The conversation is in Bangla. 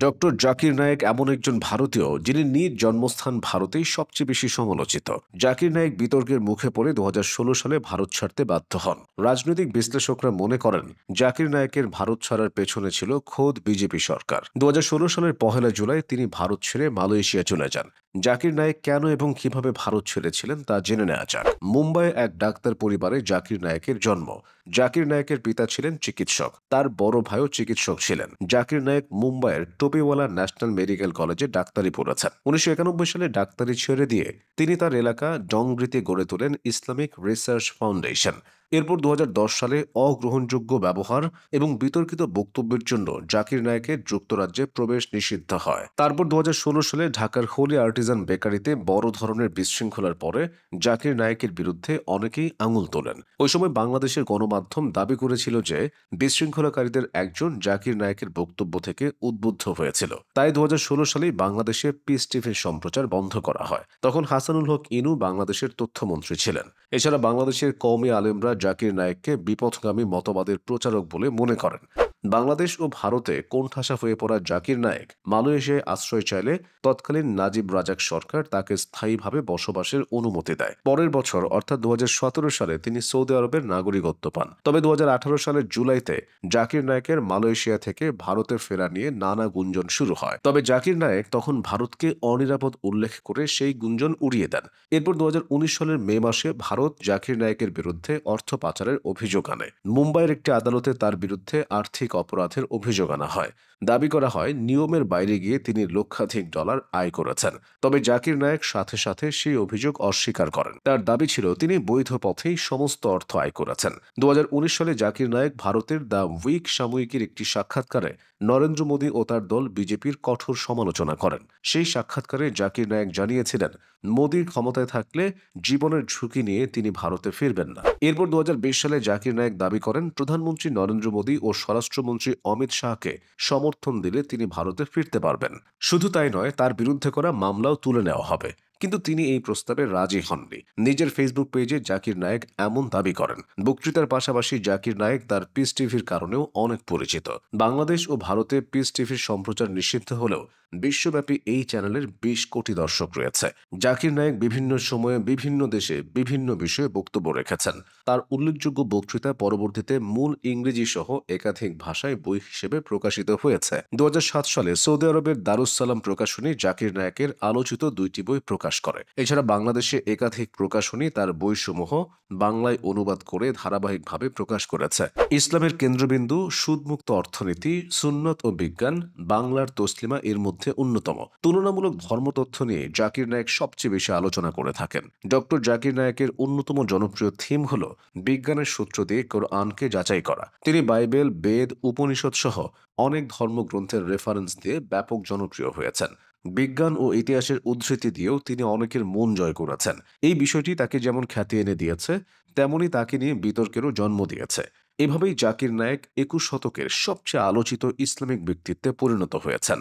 ডক্টর জাকির নায়েক এমন একজন ভারতীয় যিনি নিজ জন্মস্থান ভারতেই সবচেয়ে বেশি সমালোচিত। জাকির নায়েক বিতর্কের মুখে পড়ে ২০১৬ সালে ভারত ছাড়তে বাধ্য হন। রাজনৈতিক বিশ্লেষকরা মনে করেন জাকির নায়েকের ভারত ছাড়ার পেছনে ছিল খোদ বিজেপি সরকার। ২০১৬ সালের ১ জুলাই তিনি ভারত ছেড়ে মালয়েশিয়া চলে যান। জাকির নায়েক কেন এবং কিভাবে ভারত ছেড়েছিলেন তা জেনে নেওয়া যাক। মুম্বাইয়ে এক ডাক্তার পরিবারে জাকির নায়েকের জন্ম। জাকির নায়েকের পিতা ছিলেন চিকিৎসক, তার বড় ভাইও চিকিৎসক ছিলেন। জাকির নায়েক মুম্বাইয়ের টোপিওয়ালা ন্যাশনাল মেডিকেল কলেজে ডাক্তারি পড়েছেন। ১৯৯১ সালে ডাক্তারি ছেড়ে দিয়ে তিনি তার এলাকা ডংগ্রিতে গড়ে তোলেন ইসলামিক রিসার্চ ফাউন্ডেশন। এরপর ২০১০ সালে অগ্রহণযোগ্য ব্যবহার এবং বিতর্কিত বক্তব্যের জন্য জাকির নায়েকের যুক্তরাজ্যে প্রবেশ নিষিদ্ধ হয়। তারপর ২০১৬ সালে ঢাকার হোলি আর্টিজান বেকারিতে বড় ধরনের বিশৃঙ্খলার পরে জাকির নায়েকের বিরুদ্ধে অনেকেই আঙুল তোলেন। ওই সময় বাংলাদেশের গণমাধ্যম দাবি করেছিল যে বিশৃঙ্খলাকারীদের একজন জাকির নায়েকের বক্তব্য থেকে উদ্বুদ্ধ হয়েছিল। তাই ২০১৬ সালেই বাংলাদেশে পিস টিভির সম্প্রচার বন্ধ করা হয়। তখন হাসানুল হক ইনু বাংলাদেশের তথ্যমন্ত্রী ছিলেন। এছাড়া বাংলাদেশের কওমি আলেমরা জাকির নায়েককে বিপথগামী মতবাদের প্রচারক বলে মনে করেন। বাংলাদেশ ও ভারতে কোণঠাসা হয়ে পড়া জাকির নায়েক মালয়েশিয়ায় আশ্রয় চাইলে তৎকালীন নাজিব রাজাক সরকার তাকে স্থায়ীভাবে বসবাসের অনুমতি দেয়। পরের বছর অর্থাৎ ২০১৭ সালে তিনি সৌদি আরবের নাগরিকত্ব পান। তবে ২০১৮ সালের জুলাইতে জাকির নায়েকের মালয়েশিয়া থেকে ভারতে ফেরা নিয়ে নানা গুঞ্জন শুরু হয়। তবে জাকির নায়েক তখন ভারতকে অনিরাপদ উল্লেখ করে সেই গুঞ্জন উড়িয়ে দেন। এরপর ২০১৯ সালের মে মাসে ভারত জাকির নায়েকের বিরুদ্ধে অর্থ পাচারের অভিযোগ আনে। মুম্বাইয়ের একটি আদালতে তার বিরুদ্ধে আর্থিক অপরাধের অভিযোগ আনা হয়। দাবি করা হয় নিয়মের বাইরে গিয়ে তিনি লক্ষাধিক ডলার আয় করেছেন। তবে জাকির নায়েক সাথে সাথে সেই অভিযোগ অস্বীকার করেন। তার দাবি ছিল তিনি বৈধ পথেই সমস্ত অর্থ আয় করেছেন। ২০১৯ সালে জাকির নায়েক ভারতের দ্য উইক সাময়িকীর একটি সাক্ষাৎকারে নরেন্দ্র মোদী ও তার দল বিজেপির কঠোর সমালোচনা করেন। সেই সাক্ষাৎকারে জাকির নায়েক জানিয়েছিলেন মোদীর ক্ষমতায় থাকলে জীবনের ঝুঁকি নিয়ে তিনি ভারতে ফিরবেন না। এরপর ২০২০ সালে জাকির নায়েক দাবি করেন প্রধানমন্ত্রী নরেন্দ্র মোদী ও স্বরাষ্ট্রমন্ত্রী অমিত শাহকে সমর্থন দিলে তিনি ভারতে ফিরতে পারবেন। শুধু তাই নয়, তার বিরুদ্ধে করা মামলাও তুলে নেওয়া হবে। কিন্তু তিনি এই প্রস্তাবে রাজি হননি। নিজের ফেসবুক পেজে জাকির নায়েক এমন দাবি করেন। বক্তৃতার পাশাপাশি জাকির নায়েক তার পিস টিভির কারণেও অনেক পরিচিত। বাংলাদেশ ও ভারতে পিস টিভির সম্প্রচার নিষিদ্ধ হলেও বিশ্বব্যাপী এই চ্যানেলের ২০ কোটি দর্শক রয়েছে। জাকির নায়েক বিভিন্ন সময়ে বিভিন্ন দেশে বিভিন্ন বিষয়ে বক্তব্য রেখেছেন। তার উল্লেখযোগ্য বক্তৃতা পরবর্তীতে মূল ইংরেজি সহ একাধিক ভাষায় বই হিসেবে প্রকাশিত হয়েছে। ২০০৭ সালে সৌদি আরবের দারুস সালাম প্রকাশনী জাকির নায়েকের আলোচিত ২টি বই প্রকাশ করে। এছাড়া বাংলাদেশে একাধিক প্রকাশনী তার বইসমূহ বাংলায় অনুবাদ করে ধারাবাহিকভাবে প্রকাশ করেছে। ইসলামের কেন্দ্রবিন্দু, সুদমুক্ত অর্থনীতি, সুন্নত ও বিজ্ঞান, বাংলার তসলিমা এর মধ্যে অন্যতম। তুলনামূলক ধর্মতথ্য নিয়ে জাকির নায়েক সবচেয়ে বেশি আলোচনা করে থাকেন। ডক্টর জাকির নায়েকের অন্যতম জনপ্রিয় থিম হল বিজ্ঞানের সূত্র দিয়ে কোরআনকে যাচাই করা। তিনি বাইবেল, বেদ, উপনিষদ সহ অনেক ধর্মগ্রন্থের রেফারেন্স দিয়ে ব্যাপক জনপ্রিয় হয়েছেন। বিজ্ঞান ও ইতিহাসের উদ্ধৃতি দিয়েও তিনি অনেকের মন জয় করেছেন। এই বিষয়টি তাকে যেমন খ্যাতি এনে দিয়েছে, তেমনি তাকে নিয়ে বিতর্কেরও জন্ম দিয়েছে। এভাবেই জাকির নায়েক ২১ শতকের সবচেয়ে আলোচিত ইসলামিক ব্যক্তিত্বে পরিণত হয়েছেন।